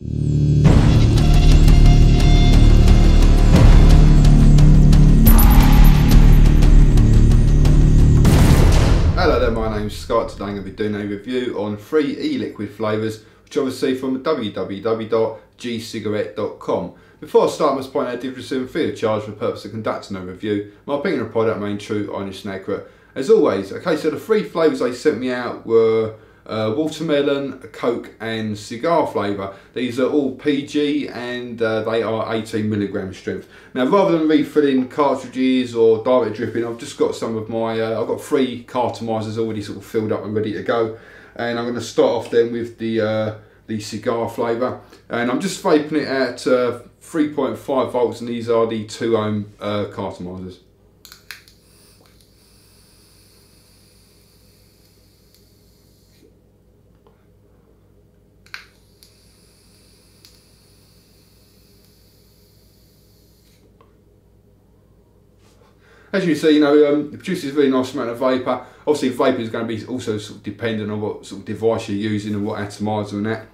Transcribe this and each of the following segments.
Hello there, my name's Scott. Today I'm going to be doing a review on 3 e-liquid flavours which I received from www.gecigarette.com. Before I start, I must point out I did receive free of charge for the purpose of conducting a review. My opinion of the product remained true, honest and accurate. As always, okay, so the 3 flavours they sent me out were watermelon, Coke and cigar flavour. These are all PG and they are 18mg strength. Now, rather than refilling cartridges or direct dripping, I've just got some of my, I've got 3 cartomizers already sort of filled up and ready to go. And I'm going to start off then with the cigar flavour. And I'm just vaping it at 3.5 volts, and these are the 2 ohm cartomizers. As you can see, it produces a really nice amount of vapour. Obviously, vapour is going to be also sort of dependent on what sort of device you're using and what atomizer and that.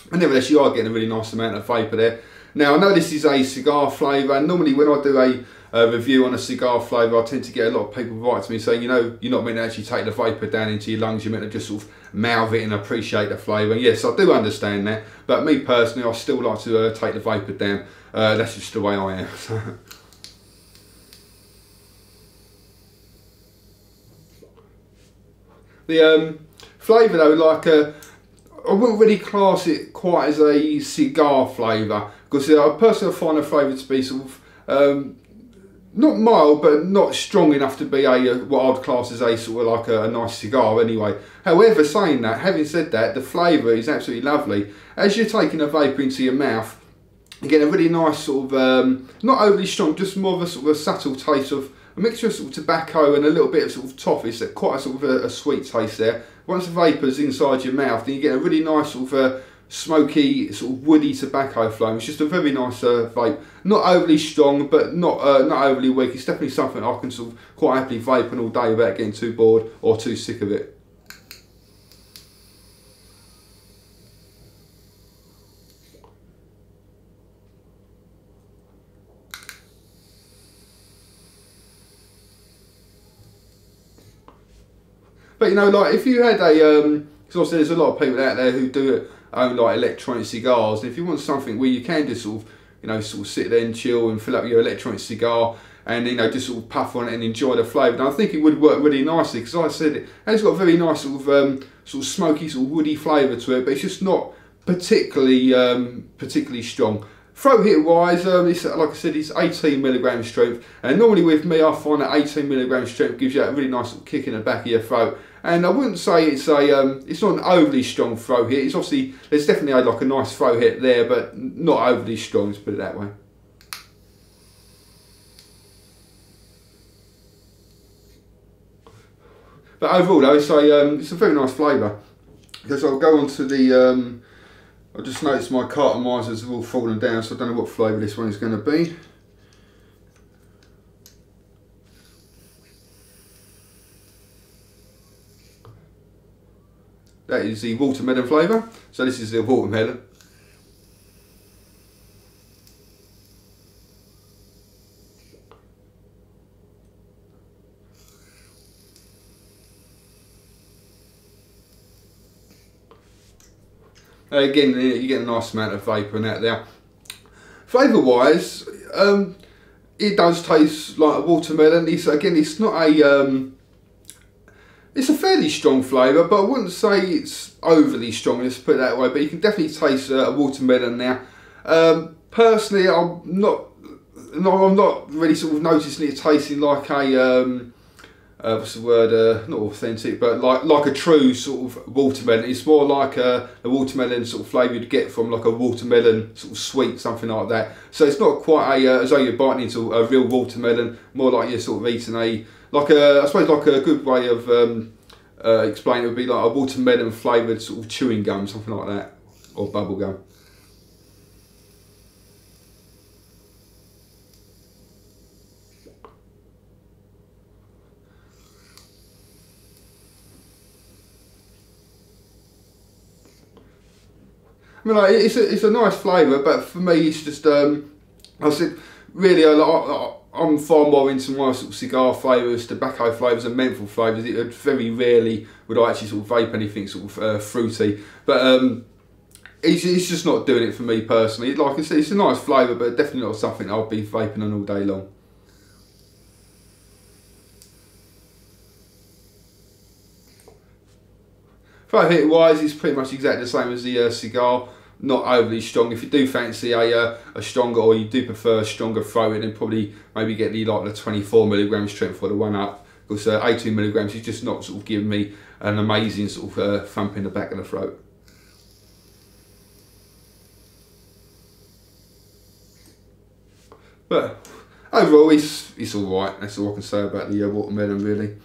But nevertheless, you are getting a really nice amount of vapour there. Now, I know this is a cigar flavour, and normally when I do a review on a cigar flavour, I tend to get a lot of people write to me saying, you're not meant to actually take the vapour down into your lungs, you're meant to just sort of mouth it and appreciate the flavour. And yes, I do understand that, but me personally, I still like to take the vapour down. That's just the way I am. The flavour though, like I wouldn't really class it quite as a cigar flavour, because I personally find the flavour to be sort of not mild but not strong enough to be what I'd class as a sort of like a nice cigar anyway. However, having said that, the flavour is absolutely lovely. As you're taking a vapour into your mouth, you get a really nice sort of, not overly strong, just more of a sort of a subtle taste of a mixture of sort of tobacco and a little bit of sort of toffee, so quite a sort of a sweet taste there. Once the vapour's inside your mouth, then you get a really nice sort of smoky, sort of woody tobacco flame. It's just a very nice vape. Not overly strong, but not overly weak. It's definitely something I can sort of quite happily vape on all day without getting too bored or too sick of it. But like if you had because obviously there's a lot of people out there who own like electronic cigars, and if you want something where you can just sort of sit there and chill and fill up your electronic cigar and just sort of puff on it and enjoy the flavour, and I think it would work really nicely, because like I said, it has got a very nice sort of smoky, sort of woody flavour to it, but it's just not particularly strong. Throat hit wise, it's, like I said, it's 18mg strength, and normally with me I find that 18mg strength gives you a really nice sort of kick in the back of your throat. And I wouldn't say it's it's not an overly strong throat hit. It's obviously, there's definitely like a nice throat hit there, but not overly strong, let's put it that way. But overall though, it's a very nice flavour. Because I'll go on to the, I just noticed my cartomizers have all fallen down, so I don't know what flavour this one is going to be. That is the watermelon flavour, so this is the watermelon. Again, you get a nice amount of vapour in that there. Flavour wise, it does taste like a watermelon. It's not a, it's a fairly strong flavour, but I wouldn't say it's overly strong, let's put it that way, but you can definitely taste a watermelon now. Personally, I'm not really sort of noticing it tasting like a, what's the word, not authentic, but like a true sort of watermelon. It's more like a watermelon sort of flavour you'd get from like a watermelon sort of sweet, something like that. So it's not quite as though you're biting into a real watermelon, more like you're sort of eating I suppose like a good way of explaining it would be like a watermelon flavoured sort of chewing gum, something like that, or bubble gum. I mean, like, it's a nice flavour, but for me, it's just I said really I'm far more into my sort of cigar flavours, tobacco flavours, and menthol flavours. It very rarely would I actually sort of vape anything sort of fruity, but it's just not doing it for me personally. Like I said, it's a nice flavour, but definitely not something I'll be vaping on all day long. Throat heat wise, it's pretty much exactly the same as the cigar. Not overly strong. If you do fancy a stronger, or you do prefer a stronger throat, then probably maybe get the 24mg strength for the one up, because 18mg is just not sort of giving me an amazing sort of thump in the back of the throat. But overall, it's all right. That's all I can say about the watermelon, really.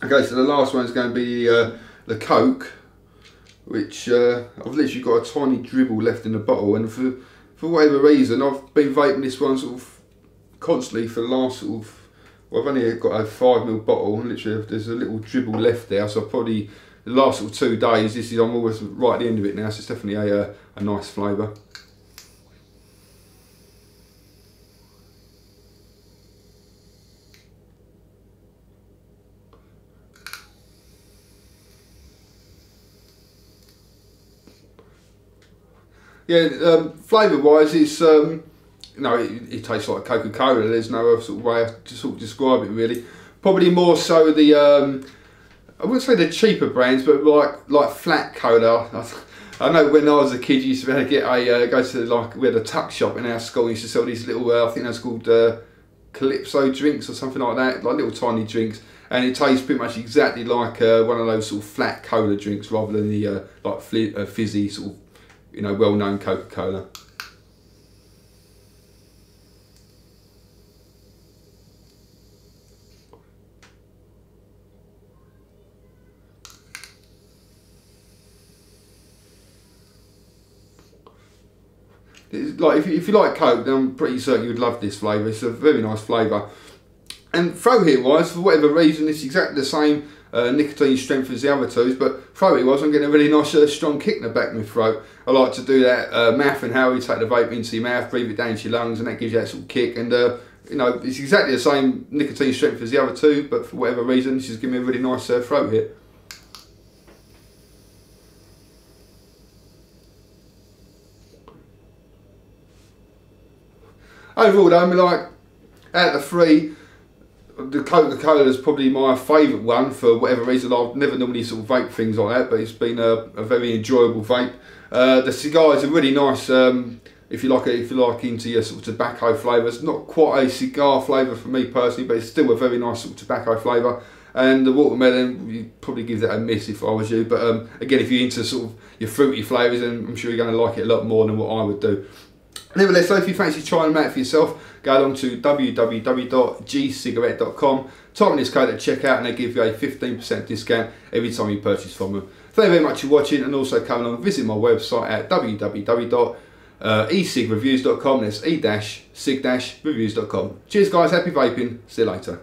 Okay, so the last one is going to be the Coke, which I've literally got a tiny dribble left in the bottle, and for whatever reason I've been vaping this one sort of constantly for the last sort of, well, I've only got a 5ml bottle, and literally there's a little dribble left there, so probably the last sort of 2 days, I'm almost right at the end of it now, so it's definitely a nice flavour. Yeah, flavour wise, it's you know, it tastes like Coca-Cola. There's no other sort of way to sort of describe it really. Probably more so the I wouldn't say the cheaper brands, but like flat cola. I know when I was a kid, you used to be able to get go to we had a tuck shop in our school. Used to sell these little I think that's called Calypso drinks or something like that, like little tiny drinks, and it tastes pretty much exactly like one of those sort of flat cola drinks, rather than the like fizzy sort of, you know, well-known Coca-Cola. It's like if you like Coke, then I'm pretty certain you would love this flavour. It's a very nice flavour. And throat heat wise, for whatever reason, it's exactly the same nicotine strength as the other two, but throat heat wise, I'm getting a really nice strong kick in the back of my throat. I like to do that mouth and how you take the vape into your mouth, breathe it down into your lungs, and that gives you that sort of kick. And you know, it's exactly the same nicotine strength as the other two, but for whatever reason, this is giving me a really nice throat hit. Overall though, I mean, like, out of the three, the Coca-Cola is probably my favourite one for whatever reason. I've never normally sort of vape things like that, but it's been a very enjoyable vape. The cigars are really nice if you like into your sort of tobacco flavours. Not quite a cigar flavour for me personally, but it's still a very nice sort of tobacco flavour. And the watermelon, you'd probably give that a miss if I was you. But again, if you're into sort of your fruity flavours, then I'm sure you're going to like it a lot more than what I would do. Nevertheless, so if you fancy trying them out for yourself, go along to www.gecigarette.com, type in this code at checkout, and they give you a 15% discount every time you purchase from them. Thank you very much for watching, and also come along and visit my website at www.e-cig-reviews.com. That's e-cig-reviews.com. Cheers guys, happy vaping, see you later.